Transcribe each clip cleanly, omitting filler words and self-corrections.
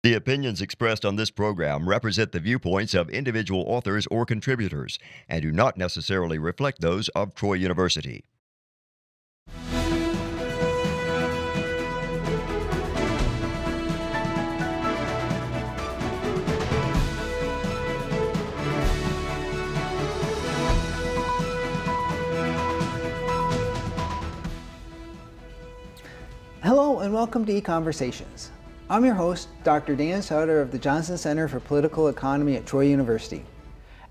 The opinions expressed on this program represent the viewpoints of individual authors or contributors and do not necessarily reflect those of Troy University. Hello and welcome to EconVersations. I'm your host, Dr. Dan Sutter of the Johnson Center for Political Economy at Troy University.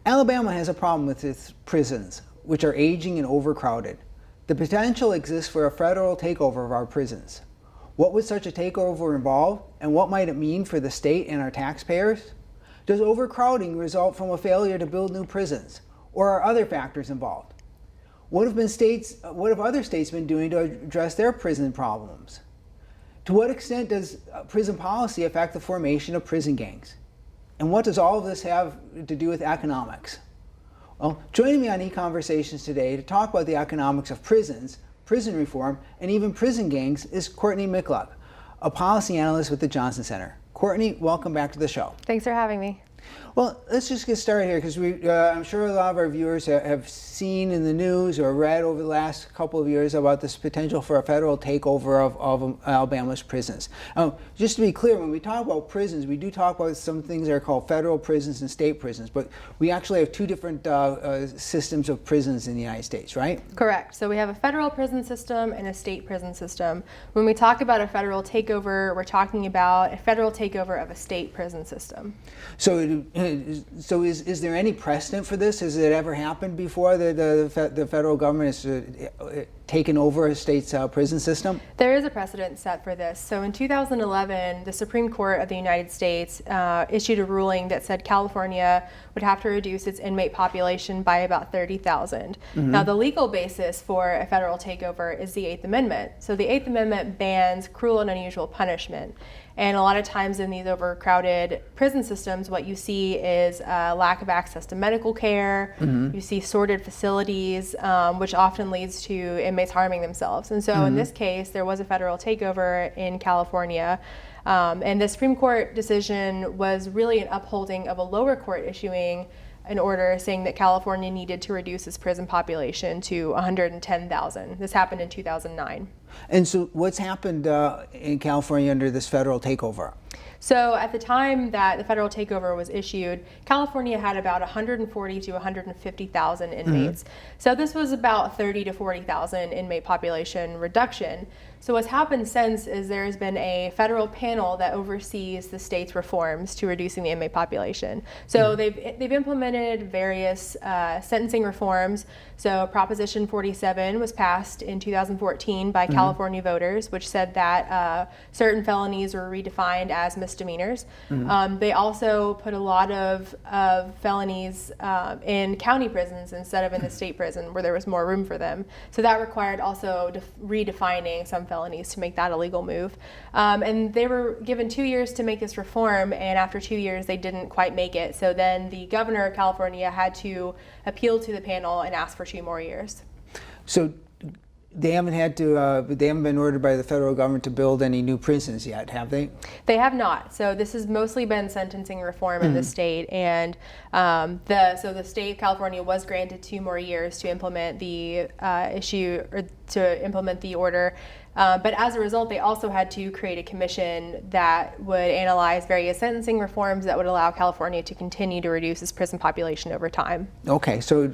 Alabama has a problem with its prisons, which are aging and overcrowded. The potential exists for a federal takeover of our prisons. What would such a takeover involve, and what might it mean for the state and our taxpayers? Does overcrowding result from a failure to build new prisons, or are other factors involved? What have other states been doing to address their prison problems? To what extent does prison policy affect the formation of prison gangs? And what does all of this have to do with economics? Well, joining me on EconVersations today to talk about the economics of prisons, prison reform, and even prison gangs is Courtney Michaluk, a policy analyst with the Johnson Center. Courtney, welcome back to the show. Thanks for having me. Well, let's just get started here because I'm sure a lot of our viewers have seen in the news or read over the last couple of years about this potential for a federal takeover of Alabama's prisons. Just to be clear, when we talk about prisons, we do talk about some things that are called federal prisons and state prisons, but we actually have two different systems of prisons in the United States, right? Correct. So we have a federal prison system and a state prison system. When we talk about a federal takeover, we're talking about a federal takeover of a state prison system. So is there any precedent for this? Has it ever happened before that the federal government has taken over a state's prison system? There is a precedent set for this. So in 2011, the Supreme Court of the United States issued a ruling that said California would have to reduce its inmate population by about 30,000. Mm-hmm. Now the legal basis for a federal takeover is the Eighth Amendment. So the Eighth Amendment bans cruel and unusual punishment. And a lot of times in these overcrowded prison systems, what you see is a lack of access to medical care. Mm-hmm. You see sordid facilities, which often leads to inmates harming themselves. And so in this case, there was a federal takeover in California. And the Supreme Court decision was really an upholding of a lower court issuing an order saying that California needed to reduce its prison population to 110,000. This happened in 2009. And so what's happened in California under this federal takeover? So at the time that the federal takeover was issued, California had about 140 to 150,000 inmates. Mm-hmm. So this was about 30 to 40,000 inmate population reduction. So what's happened since is there has been a federal panel that oversees the state's reforms to reducing the inmate population. So they've implemented various sentencing reforms. So Proposition 47 was passed in 2014 by California voters, which said that certain felonies were redefined as misdemeanors. They also put a lot of felonies in county prisons instead of in the state prison where there was more room for them. So that required also redefining some felonies to make that a legal move. And they were given 2 years to make this reform, and after 2 years they didn't quite make it. So then the governor of California had to appeal to the panel and ask for 2 more years. So they haven't been ordered by the federal government to build any new prisons yet, have they? They have not. So this has mostly been sentencing reform in the state, and the state of California was granted 2 more years to implement the implement the order. But as a result, they also had to create a commission that would analyze various sentencing reforms that would allow California to continue to reduce its prison population over time. Okay, so.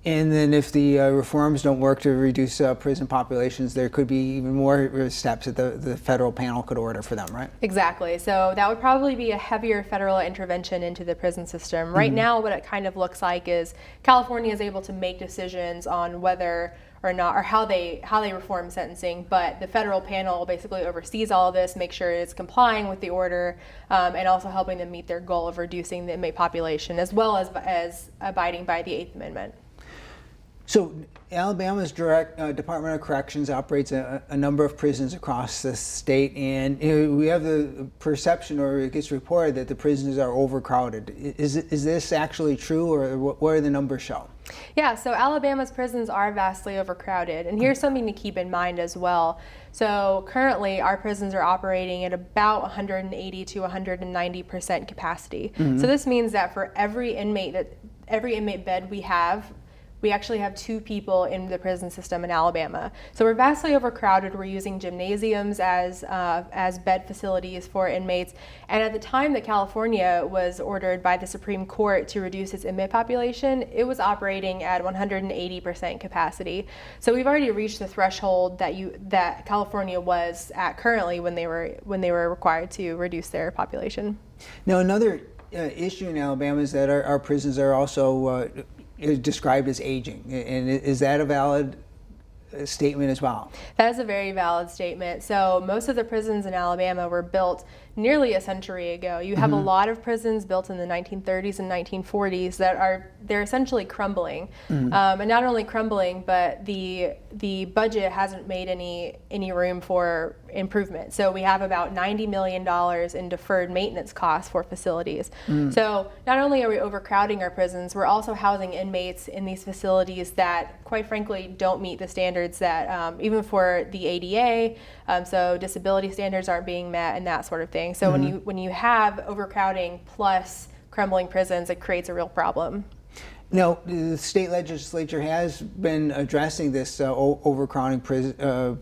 And then if the reforms don't work to reduce prison populations, there could be even more steps that the federal panel could order for them, right? Exactly. So that would probably be a heavier federal intervention into the prison system. Right now, what it kind of looks like is California is able to make decisions on whether or not, or how they reform sentencing, but the federal panel basically oversees all of this, makes sure it's complying with the order, and also helping them meet their goal of reducing the inmate population, as well as abiding by the Eighth Amendment. So Alabama's Department of Corrections operates a number of prisons across the state, and we have the perception, or it gets reported, that the prisons are overcrowded. Is this actually true, or what do the numbers show? Yeah, so Alabama's prisons are vastly overcrowded, and here's something to keep in mind as well. So currently, our prisons are operating at about 180 to 190% capacity. So this means that for every inmate bed we have, we actually have 2 people in the prison system in Alabama. So we're vastly overcrowded. We're using gymnasiums as bed facilities for inmates. And at the time that California was ordered by the Supreme Court to reduce its inmate population, it was operating at 180% capacity. So we've already reached the threshold that California was at currently when they were required to reduce their population. Now, another issue in Alabama is that our prisons are also is described as aging, and is that a valid statement as well? That is a very valid statement. So most of the prisons in Alabama were built nearly a century ago. You have a lot of prisons built in the 1930s and 1940s they're essentially crumbling, and not only crumbling, but the budget hasn't made any room for improvement. So we have about $90 million in deferred maintenance costs for facilities. So not only are we overcrowding our prisons, we're also housing inmates in these facilities that, quite frankly, don't meet the standards that even for the ADA. So disability standards aren't being met and that sort of thing. So when you have overcrowding plus crumbling prisons, it creates a real problem. Now, the state legislature has been addressing this overcrowding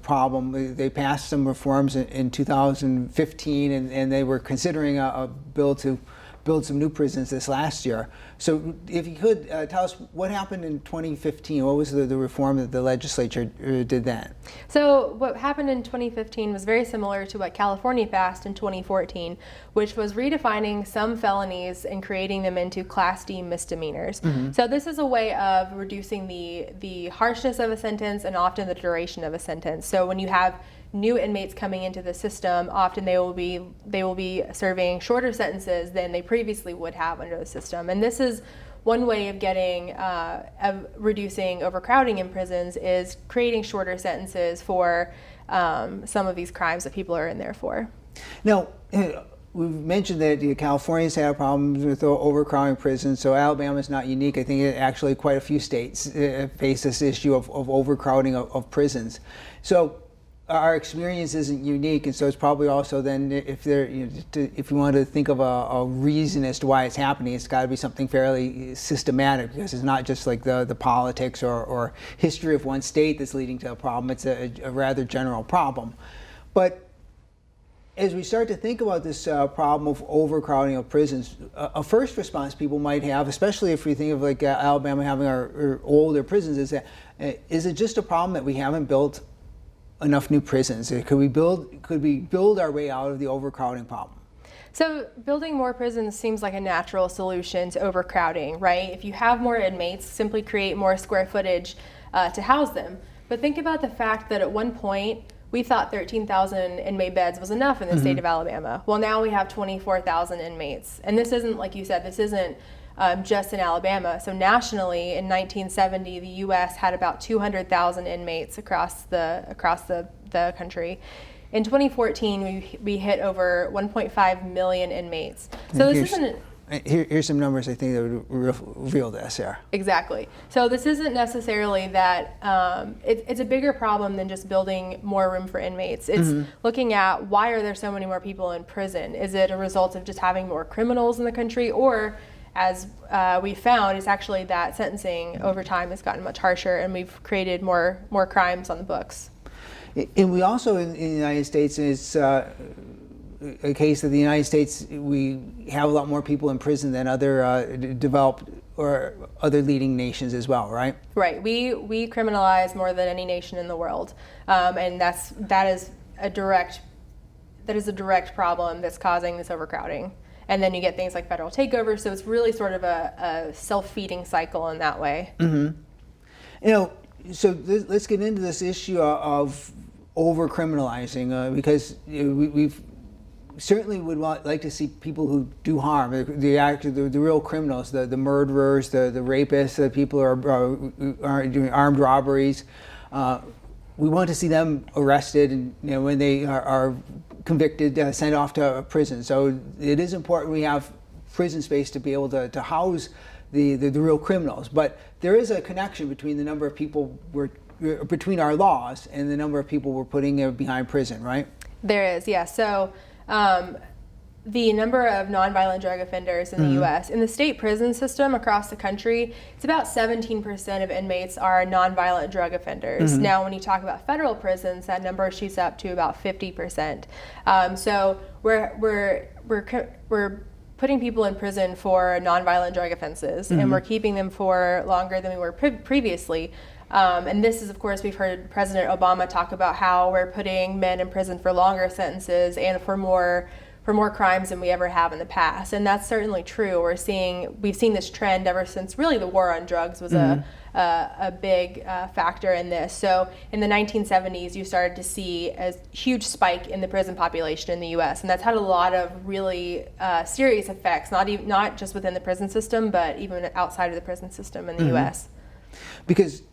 problem. They passed some reforms in 2015, and they were considering a bill to build some new prisons this last year. So if you could tell us what happened in 2015, what was the reform that the legislature did then? So what happened in 2015 was very similar to what California passed in 2014, which was redefining some felonies and creating them into Class D misdemeanors. So this is a way of reducing the harshness of a sentence and often the duration of a sentence. So when you have new inmates coming into the system, often they will be serving shorter sentences than they previously would have under the system. And this is one way of reducing overcrowding in prisons, is creating shorter sentences for some of these crimes that people are in there for. Now, we've mentioned that California's had problems with overcrowding prisons, so Alabama's not unique. I think actually quite a few states face this issue of overcrowding of prisons. So our experience isn't unique, and so it's probably also then, if you want to think of a reason as to why it's happening, it's got to be something fairly systematic, because it's not just like the politics or history of one state that's leading to a problem. It's a rather general problem. But as we start to think about this problem of overcrowding of prisons, a first response people might have, especially if we think of like Alabama having our older prisons, is it just a problem that we haven't built enough new prisons? Could we build our way out of the overcrowding problem? So building more prisons seems like a natural solution to overcrowding, right? If you have more inmates, simply create more square footage to house them. But think about the fact that at one point we thought 13,000 inmate beds was enough in the state of Alabama. Well, now we have 24,000 inmates. And this isn't, like you said, this isn't just in Alabama. So nationally, in 1970, the U.S. had about 200,000 inmates across the country. In 2014, we hit over 1.5 million inmates. So this isn't. Here's some numbers I think that would reveal this here. Exactly. So this isn't necessarily that it's a bigger problem than just building more room for inmates. It's looking at, why are there so many more people in prison? Is it a result of just having more criminals in the country, or, as we found, it's actually that sentencing over time has gotten much harsher and we've created more crimes on the books? And we also, in the United States, it's a case of the United States, we have a lot more people in prison than other developed or other leading nations as well, right? Right. We criminalize more than any nation in the world, and that is a direct problem that's causing this overcrowding. And then you get things like federal takeovers, so it's really sort of a self-feeding cycle in that way. So let's get into this issue of over-criminalizing, because we've certainly would like to see people who do harm, the real criminals, the murderers, the rapists, the people who are doing armed robberies. We want to see them arrested, and when they are convicted, sent off to prison. So it is important we have prison space to be able to house the real criminals. But there is a connection between the number of people between our laws and the number of people we're putting behind prison, right? There is, yeah. So the number of nonviolent drug offenders in the U.S. in the state prison system across the country, it's about 17% of inmates are nonviolent drug offenders. Now, when you talk about federal prisons, that number shoots up to about 50%. So we're putting people in prison for nonviolent drug offenses, and we're keeping them for longer than we were previously. And this is, of course, we've heard President Obama talk about how we're putting men in prison for longer sentences and for more crimes than we ever have in the past. And that's certainly true. We've seen this trend ever since really the war on drugs was a big factor in this. So in the 1970s, you started to see a huge spike in the prison population in the U.S. And that's had a lot of really serious effects, not just within the prison system, but even outside of the prison system in the U.S. Because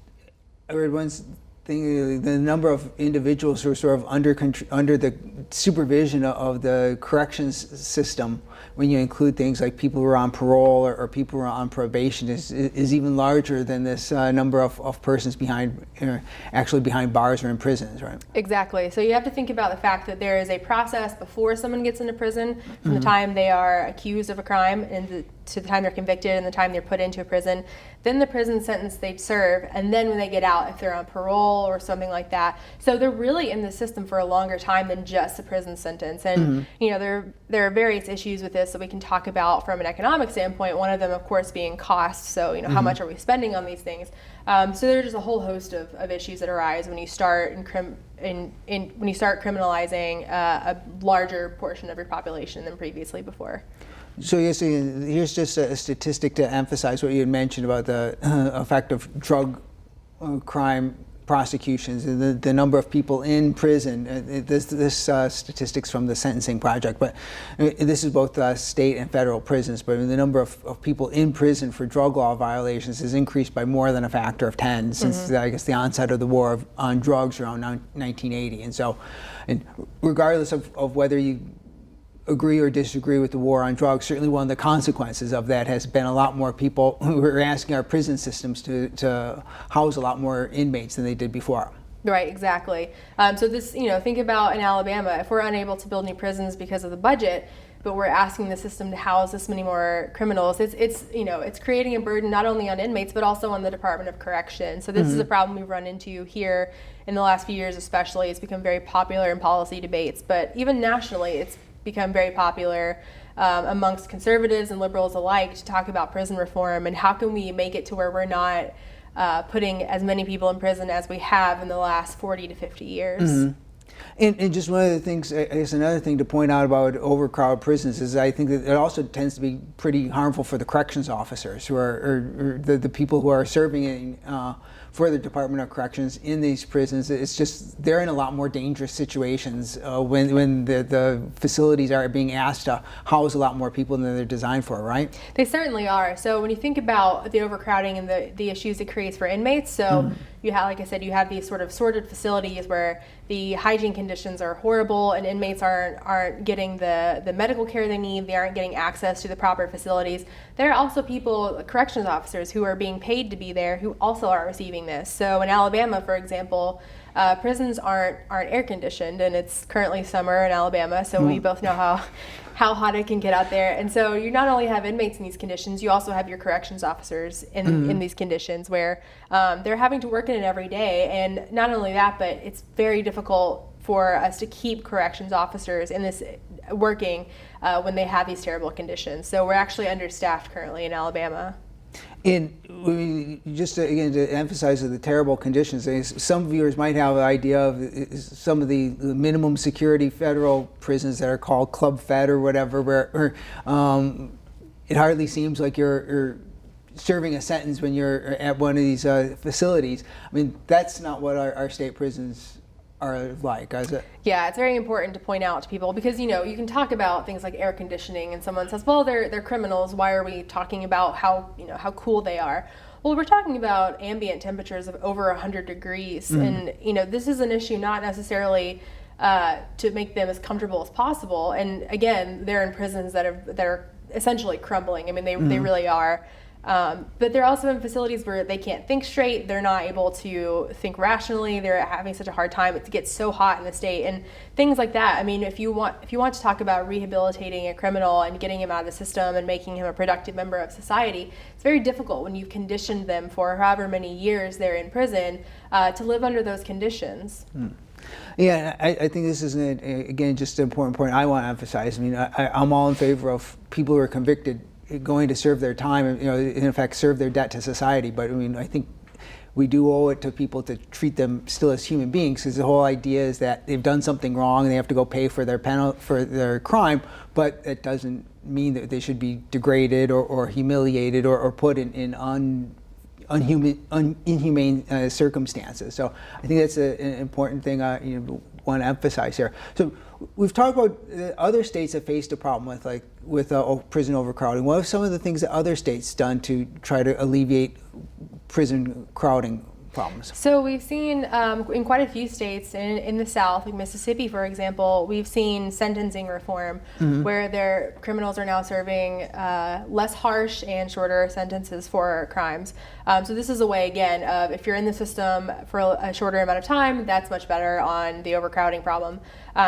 I read once thing, the number of individuals who are sort of under the supervision of the corrections system, when you include things like people who are on parole or people who are on probation, is even larger than this number of persons actually behind bars or in prisons, right? Exactly. So you have to think about the fact that there is a process before someone gets into prison, from the time they are accused of a crime and to the time they're convicted and the time they're put into a prison, then the prison sentence they serve, and then when they get out, if they're on parole or something like that. So they're really in the system for a longer time than just a prison sentence. And there are various issues with this that we can talk about from an economic standpoint. One of them, of course, being cost. So how much are we spending on these things? So there's just a whole host of issues that arise when you start when you start criminalizing a larger portion of your population than previously before. So yes, here's just a statistic to emphasize what you had mentioned about the effect of drug crime prosecutions and the number of people in prison. This statistics from the Sentencing Project, but this is both state and federal prisons. But the number of people in prison for drug law violations has increased by more than a factor of 10 since I guess the onset of the war on drugs around 1980. And so, regardless of whether you agree or disagree with the war on drugs, certainly one of the consequences of that has been a lot more people who are asking our prison systems to house a lot more inmates than they did before. Right, exactly. So this, think about in Alabama, if we're unable to build new prisons because of the budget, but we're asking the system to house this many more criminals, it's creating a burden not only on inmates, but also on the Department of Correction. So this is a problem we've run into here in the last few years especially. It's become very popular in policy debates, but even nationally, it's become very popular amongst conservatives and liberals alike to talk about prison reform and how can we make it to where we're not putting as many people in prison as we have in the last 40 to 50 years. And just one of the things, I guess another thing to point out about overcrowded prisons is I think that it also tends to be pretty harmful for the corrections officers who are the people who are serving for the Department of Corrections in these prisons. It's just they're in a lot more dangerous situations when the facilities are being asked to house a lot more people than they're designed for, right? They certainly are. So when you think about the overcrowding and the issues it creates for inmates, so you have, like I said, you have these sort of sorted facilities where the hygiene conditions are horrible and inmates aren't getting the medical care they need, they aren't getting access to the proper facilities. There are also people, corrections officers, who are being paid to be there who also are receiving this. So in Alabama, for example, prisons aren't air conditioned, and it's currently summer in Alabama, so we both know how hot it can get out there. And so you not only have inmates in these conditions, you also have your corrections officers in these conditions where they're having to work in it every day. And not only that, but it's very difficult for us to keep corrections officers in this working when they have these terrible conditions. So we're actually understaffed currently in Alabama. And just again to emphasize the terrible conditions, some viewers might have an idea of some of the minimum security federal prisons that are called Club Fed or whatever, where it hardly seems like you're serving a sentence when you're at one of these facilities. I mean, that's not what our state prisons are like, is it? Yeah, it's very important to point out to people because you can talk about things like air conditioning and someone says, well, they're criminals, why are we talking about how cool they are? Well, we're talking about ambient temperatures of over 100 degrees and this is an issue not necessarily to make them as comfortable as possible. And again, they're in prisons that are essentially crumbling. I mean, they really are. But they're also in facilities where they can't think straight. They're not able to think rationally. They're having such a hard time. It gets so hot in the state and things like that. I mean, if you want to talk about rehabilitating a criminal and getting him out of the system and making him a productive member of society, it's very difficult when you've conditioned them for however many years they're in prison to live under those conditions. Yeah, I think this is, again, just an important point I want to emphasize. I mean, I'm all in favor of people who are convicted going to serve their time and, in effect, serve their debt to society. But I mean, I think we do owe it to people to treat them still as human beings, because the whole idea is that they've done something wrong and they have to go pay for their crime, but it doesn't mean that they should be degraded or humiliated or put in inhumane circumstances. So I think that's an important thing I want to emphasize here. So we've talked about other states that faced a problem with prison overcrowding. What are some of the things that other states done to try to alleviate prison crowding problems? So we've seen in quite a few states in the South, like Mississippi, for example, we've seen sentencing reform where their criminals are now serving less harsh and shorter sentences for crimes. So this is a way, again, of if you're in the system for a shorter amount of time, that's much better on the overcrowding problem.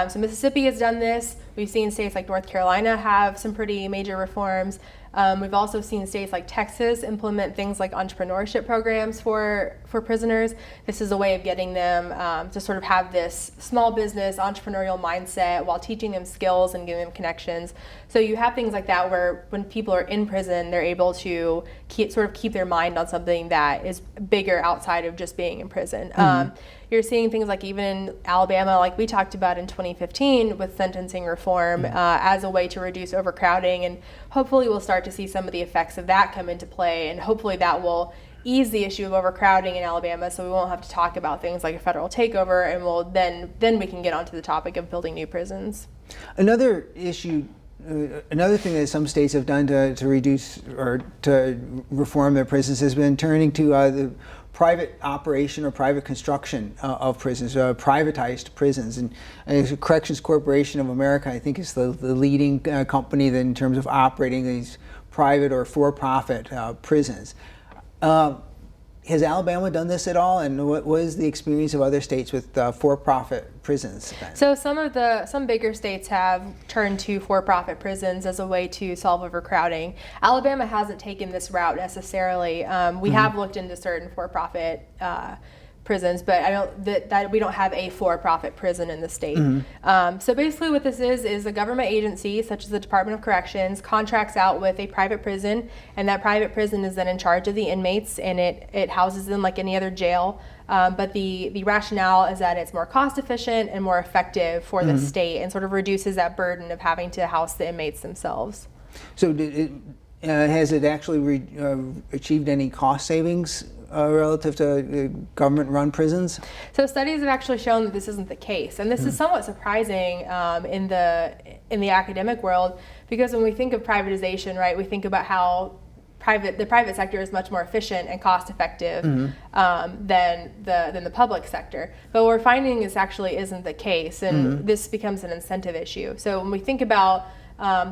So Mississippi has done this. We've seen states like North Carolina have some pretty major reforms. We've also seen states like Texas implement things like entrepreneurship programs for prisoners. This is a way of getting them to sort of have this small business entrepreneurial mindset while teaching them skills and giving them connections. So you have things like that where when people are in prison, they're able to keep their mind on something that is bigger outside of just being in prison. You're seeing things like even in Alabama, like we talked about in 2015 with sentencing reform as a way to reduce overcrowding, and hopefully we'll start to see some of the effects of that come into play, and hopefully that will ease the issue of overcrowding in Alabama, so we won't have to talk about things like a federal takeover, and we'll then we can get onto the topic of building new prisons. Another issue, another thing that some states have done to reduce or to reform their prisons has been turning to the private operation or private construction of prisons, privatized prisons. And Corrections Corporation of America, I think, is the leading company that in terms of operating these private or for-profit prisons. Has Alabama done this at all? And what is the experience of other states with for-profit prisons? So some bigger states have turned to for-profit prisons as a way to solve overcrowding. Alabama hasn't taken this route necessarily. We have looked into certain for-profit prisons, but we don't have a for-profit prison in the state. So basically what this is a government agency such as the Department of Corrections contracts out with a private prison, and that private prison is then in charge of the inmates, and it houses them like any other jail. But the rationale is that it's more cost efficient and more effective for the state, and sort of reduces that burden of having to house the inmates themselves. So has it actually achieved any cost savings relative to government-run prisons? So studies have actually shown that this isn't the case, and this is somewhat surprising in the academic world, because when we think of privatization, right, we think about how the private sector is much more efficient and cost-effective than the public sector. But what we're finding this actually isn't the case, and this becomes an incentive issue. So when we think about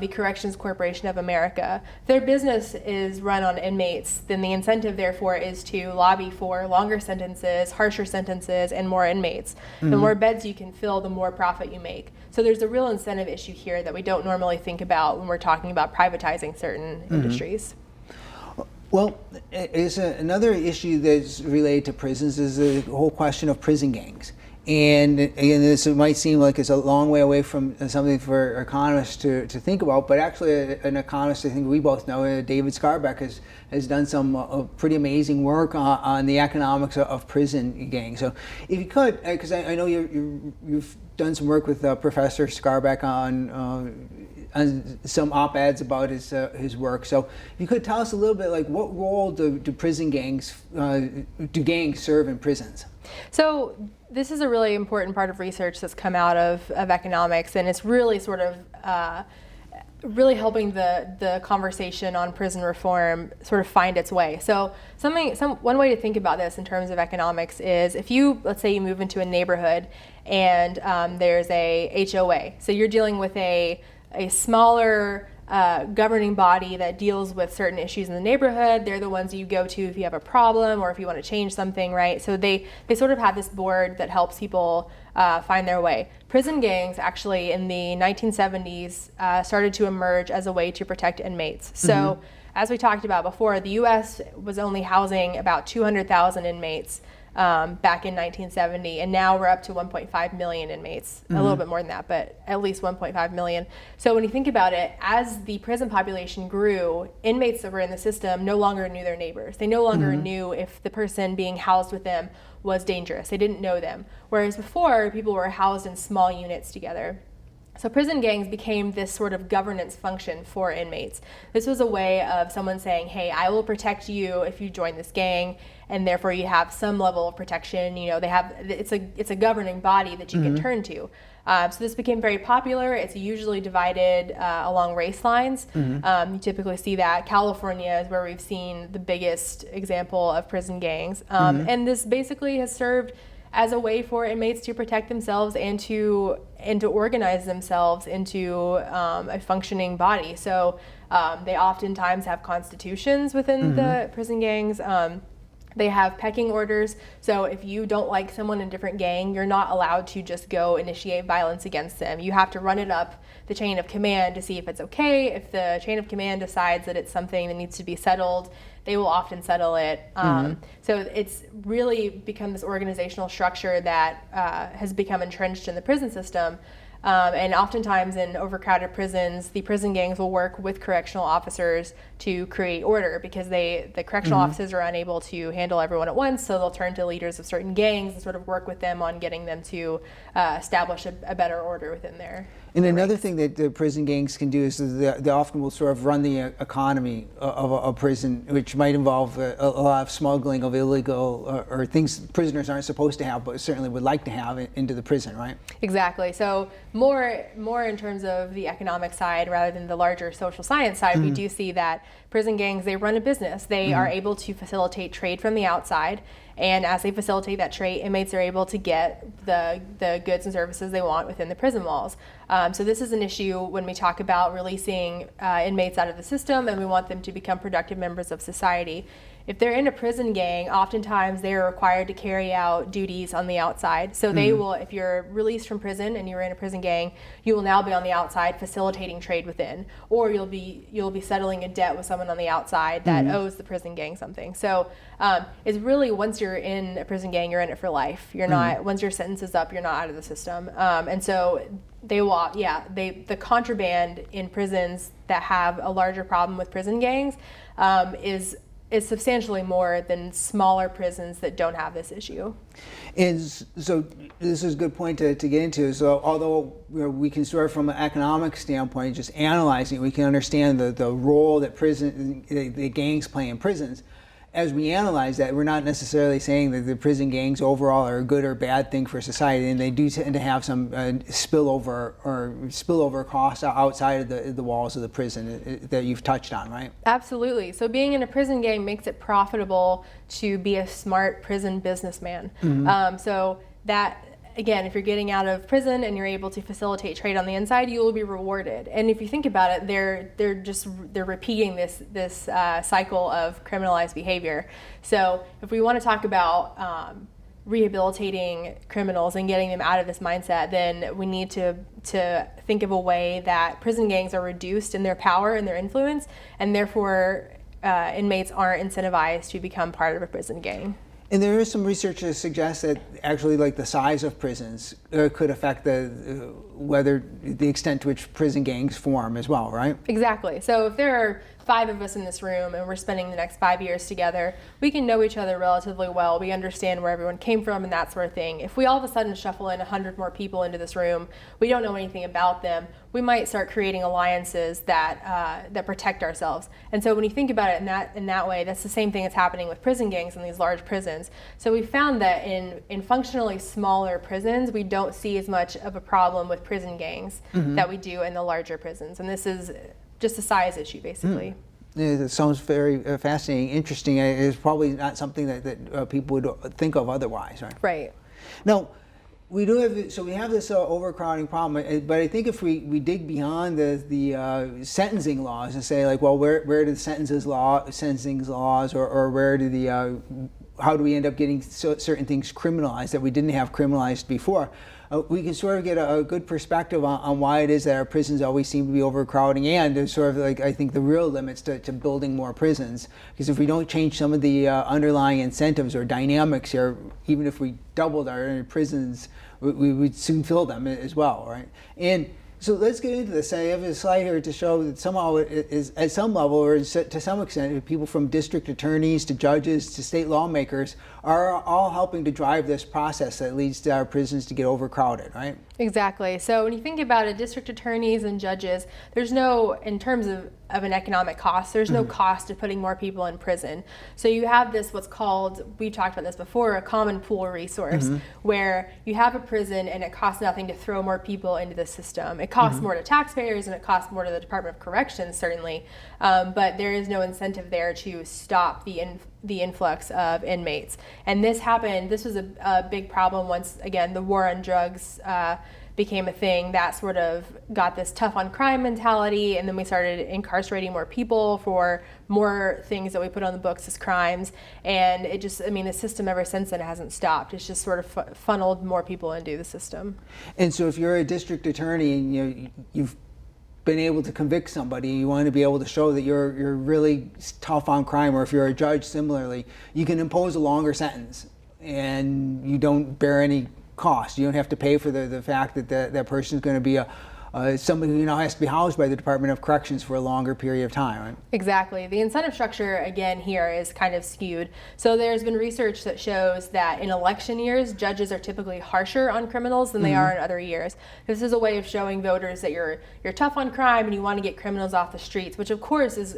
the Corrections Corporation of America, their business is run on inmates, then the incentive therefore is to lobby for longer sentences, harsher sentences, and more inmates. The more beds you can fill, the more profit you make. So there's a real incentive issue here that we don't normally think about when we're talking about privatizing certain industries. Well, another issue that's related to prisons is the whole question of prison gangs. And again, this might seem like it's a long way away from something for economists to think about, but actually an economist I think we both know, David Scarbeck, has done some pretty amazing work on the economics of prison gangs. So if you could, because I know you've done some work with Professor Scarbeck on some op-eds about his work. So if you could tell us a little bit, like what role do gangs serve in prisons? So this is a really important part of research that's come out of economics, and it's really sort of really helping the conversation on prison reform sort of find its way. So one way to think about this in terms of economics is if let's say you move into a neighborhood and there's a HOA. So you're dealing with a smaller governing body that deals with certain issues in the neighborhood. They're the ones you go to if you have a problem or if you want to change something, right? So they sort of have this board that helps people find their way. Prison gangs actually in the 1970s started to emerge as a way to protect inmates. So as we talked about before, the U.S. was only housing about 200,000 inmates back in 1970, and now we're up to 1.5 million inmates, a little bit more than that, but at least 1.5 million. So when you think about it, as the prison population grew, inmates that were in the system no longer knew their neighbors. They no longer knew if the person being housed with them was dangerous. They didn't know them. Whereas before, people were housed in small units together. So prison gangs became this sort of governance function for inmates. This was a way of someone saying, hey, I will protect you if you join this gang, and therefore you have some level of protection. You know, it's a governing body that you can turn to. So this became very popular. It's usually divided along race lines. You typically see that. California is where we've seen the biggest example of prison gangs. And this basically has served as a way for inmates to protect themselves and to organize themselves into a functioning body. So they oftentimes have constitutions within the prison gangs. They have pecking orders. So if you don't like someone in a different gang, you're not allowed to just go initiate violence against them. You have to run it up the chain of command to see if it's okay. If the chain of command decides that it's something that needs to be settled, they will often settle it. So it's really become this organizational structure that has become entrenched in the prison system. And oftentimes in overcrowded prisons, the prison gangs will work with correctional officers to create order because the correctional officers are unable to handle everyone at once, so they'll turn to leaders of certain gangs and sort of work with them on getting them to establish a better order within their And another thing that the prison gangs can do is they often will sort of run the economy of a prison, which might involve a lot of smuggling of illegal or things prisoners aren't supposed to have, but certainly would like to have into the prison, right? Exactly. So more in terms of the economic side rather than the larger social science side, we do see that prison gangs, they run a business. They are able to facilitate trade from the outside. And as they facilitate that trade, inmates are able to get the goods and services they want within the prison walls. So this is an issue when we talk about releasing inmates out of the system and we want them to become productive members of society. If they're in a prison gang, oftentimes they are required to carry out duties on the outside. So they will, if you're released from prison and you're in a prison gang, you will now be on the outside facilitating trade within, or you'll be settling a debt with someone on the outside that owes the prison gang something. So it's really, once you're in a prison gang, you're in it for life. You're not, once your sentence is up, you're not out of the system. And so they will, the contraband in prisons that have a larger problem with prison gangs is substantially more than smaller prisons that don't have this issue. So this is a good point to get into. So although we can sort of from an economic standpoint, just analyzing it, we can understand the role that the gangs play in prisons. As we analyze that, we're not necessarily saying that the prison gangs overall are a good or bad thing for society, and they do tend to have some spillover costs outside of the walls of the prison that you've touched on, right? Absolutely. So being in a prison gang makes it profitable to be a smart prison businessman. So that, again, if you're getting out of prison and you're able to facilitate trade on the inside, you will be rewarded. And if you think about it, they're repeating this cycle of criminalized behavior. So if we want to talk about rehabilitating criminals and getting them out of this mindset, then we need to think of a way that prison gangs are reduced in their power and their influence, and therefore inmates aren't incentivized to become part of a prison gang. And there is some research that suggests that actually, like, the size of prisons could affect the extent to which prison gangs form as well, right? Exactly. So if there are 5 of us in this room and we're spending the next 5 years together, we can know each other relatively well. We understand where everyone came from and that sort of thing. If we all of a sudden shuffle in 100 more people into this room, we don't know anything about them, we might start creating alliances that protect ourselves. And so when you think about it in that way, that's the same thing that's happening with prison gangs in these large prisons. So we found that in functionally smaller prisons, we don't see as much of a problem with prison gangs that we do in the larger prisons. And this is just a size issue, basically. Yeah, it sounds very fascinating, interesting. It's probably not something that people would think of otherwise, right? Right. Now, We do have, so we have this overcrowding problem, but I think if we dig beyond the sentencing laws and say, like, well, where do the sentencing laws, or where do the how do we end up getting certain things criminalized that we didn't have criminalized before? We can sort of get a good perspective on why it is that our prisons always seem to be overcrowding, and there's sort of, like, I think, the real limits to building more prisons. Because if we don't change some of the underlying incentives or dynamics here, even if we doubled our prisons, we would soon fill them as well, right? And so let's get into this. I have a slide here to show that somehow it is, at some level, or to some extent, people from district attorneys to judges to state lawmakers are all helping to drive this process that leads to our prisons to get overcrowded, right? Exactly. So when you think about it, district attorneys and judges, there's no, in terms of an economic cost, there's no cost to putting more people in prison. So you have this, what's called, we've talked about this before, a common pool resource, where you have a prison and it costs nothing to throw more people into the system. It costs more to taxpayers and it costs more to the Department of Corrections, certainly, but there is no incentive there to stop the influx of inmates. And this happened, this was a big problem once, again, the war on drugs became a thing that sort of got this tough on crime mentality, and then we started incarcerating more people for more things that we put on the books as crimes, and it just, I mean, the system ever since then hasn't stopped. It's just sort of funneled more people into the system. And so if you're a district attorney and you've been able to convict somebody, you want to be able to show that you're really tough on crime, or if you're a judge similarly, you can impose a longer sentence and you don't bear any cost. You don't have to pay for the fact that that person is going to be somebody who now has to be housed by the Department of Corrections for a longer period of time, right? Exactly. The incentive structure, again, here is kind of skewed. So there's been research that shows that in election years, judges are typically harsher on criminals than they are in other years. This is a way of showing voters that you're tough on crime and you want to get criminals off the streets, which of course is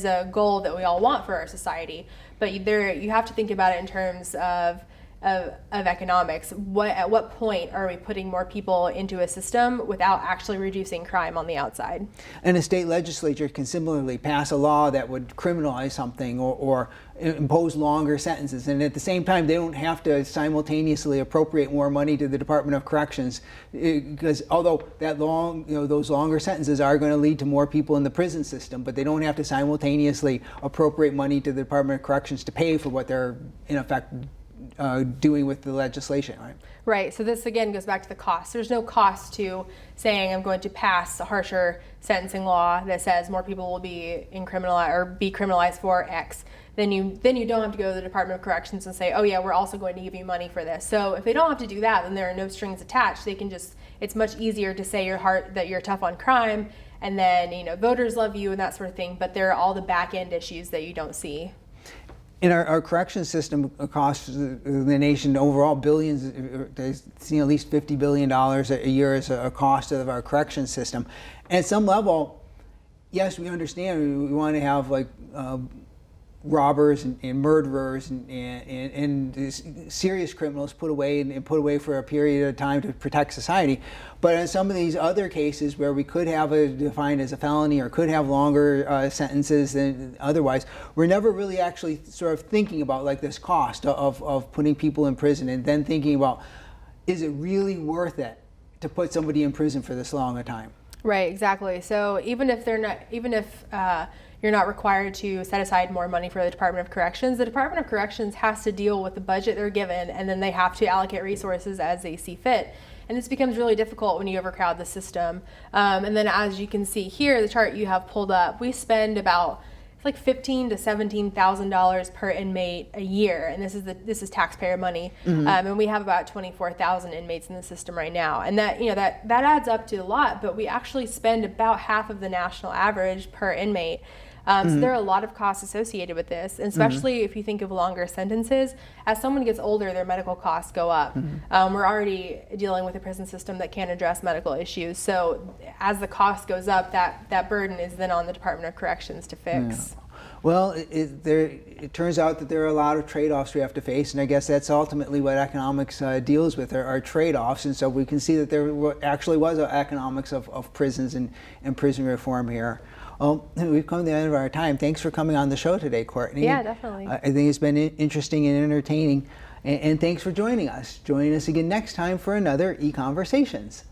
a goal that we all want for our society. But you have to think about it in terms of economics. At what point are we putting more people into a system without actually reducing crime on the outside? And a state legislature can similarly pass a law that would criminalize something or impose longer sentences, and at the same time they don't have to simultaneously appropriate more money to the Department of Corrections, because although those longer sentences are going to lead to more people in the prison system, but they don't have to simultaneously appropriate money to the Department of Corrections to pay for what they're in effect doing with the legislation, right? Right. So this again goes back to the cost. There's no cost to saying I'm going to pass a harsher sentencing law that says more people will be criminalized for X. Then you don't have to go to the Department of Corrections and say, oh yeah, we're also going to give you money for this. So if they don't have to do that, then there are no strings attached. They can just, it's much easier to say that you're tough on crime, and then voters love you and that sort of thing. But there are all the back end issues that you don't see. In our correction system costs the nation overall billions, there's at least $50 billion a year as a cost of our correction system. And at some level, yes, we understand we want to have robbers and murderers and serious criminals put away for a period of time to protect society. But in some of these other cases where we could have it defined as a felony or could have longer sentences than otherwise, we're never really actually sort of thinking about this cost of putting people in prison, and then thinking about, is it really worth it to put somebody in prison for this long a time? Right, exactly. So even if you're not required to set aside more money for the Department of Corrections, the Department of Corrections has to deal with the budget they're given, and then they have to allocate resources as they see fit. And this becomes really difficult when you overcrowd the system. And then as you can see here, the chart you have pulled up, we spend about $15,000 to $17,000 per inmate a year, and this is taxpayer money. And we have about 24,000 inmates in the system right now, and that adds up to a lot. But we actually spend about half of the national average per inmate. So there are a lot of costs associated with this, and especially if you think of longer sentences. As someone gets older, their medical costs go up. We're already dealing with a prison system that can't address medical issues. So as the cost goes up, that burden is then on the Department of Corrections to fix. Yeah. Well, it turns out that there are a lot of trade-offs we have to face, and I guess that's ultimately what economics deals with, are trade-offs. And so we can see that there actually was an economics of prisons and prison reform here. We've come to the end of our time. Thanks for coming on the show today, Courtney. Yeah, definitely. I think it's been interesting and entertaining. And thanks for joining us. Join us again next time for another EconVersations.